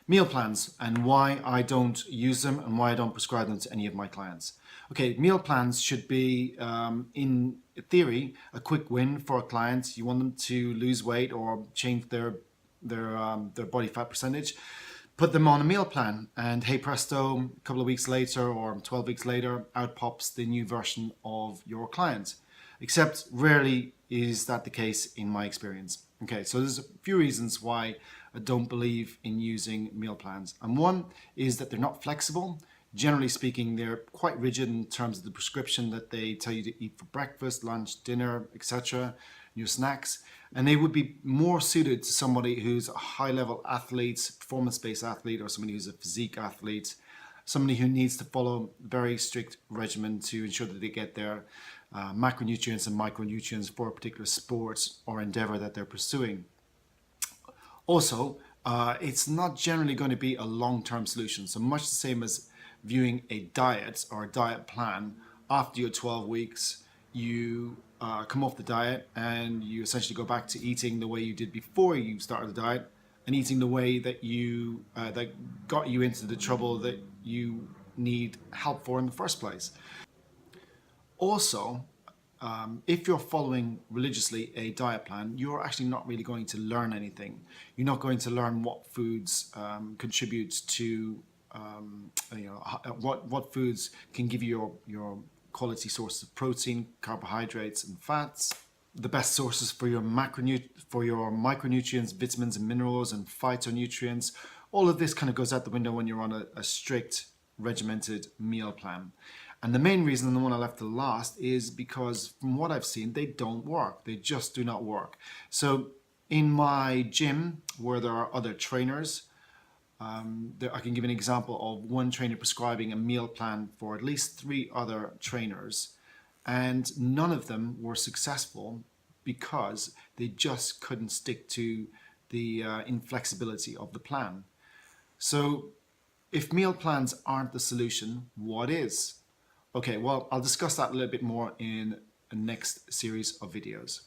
Meal plans and why I don't use them and why I don't prescribe them to any of my clients. Okay, meal plans should be, in theory, a quick win for a client. You want them to lose weight or change their body fat percentage. Put them on a meal plan, and hey presto, a couple of weeks later or 12 weeks later, out pops the new version of your client. Except rarely is that the case in my experience. Okay, so there's a few reasons why I don't believe in using meal plans. And one is that they're not flexible. Generally speaking, they're quite rigid in terms of the prescription that they tell you to eat for breakfast, lunch, dinner, etc., your snacks. And they would be more suited to somebody who's a high-level athlete, performance-based athlete, or somebody who's a physique athlete, somebody who needs to follow a very strict regimen to ensure that they get their macronutrients and micronutrients for a particular sport or endeavor that they're pursuing. Also, it's not generally going to be a long-term solution. So much the same as viewing a diet or a diet plan. After your 12 weeks, you come off the diet and you essentially go back to eating the way you did before you started the diet, and eating the way that you that got you into the trouble that you need help for in the first place. Also, if you're following religiously a diet plan, you're actually not really going to learn anything. You're not going to learn what foods contribute to, what foods can give you your quality sources of protein, carbohydrates, and fats. The best sources for your micronutrients, vitamins and minerals, and phytonutrients. All of this kind of goes out the window when you're on a strict, regimented meal plan. And the main reason, and the one I left to last, is because from what I've seen, they don't work. They just do not work. So in my gym, where there are other trainers, I can give an example of one trainer prescribing a meal plan for at least 3 other trainers, and none of them were successful because they just couldn't stick to the inflexibility of the plan. So if meal plans aren't the solution, what is? Okay, well, I'll discuss that a little bit more in the next series of videos.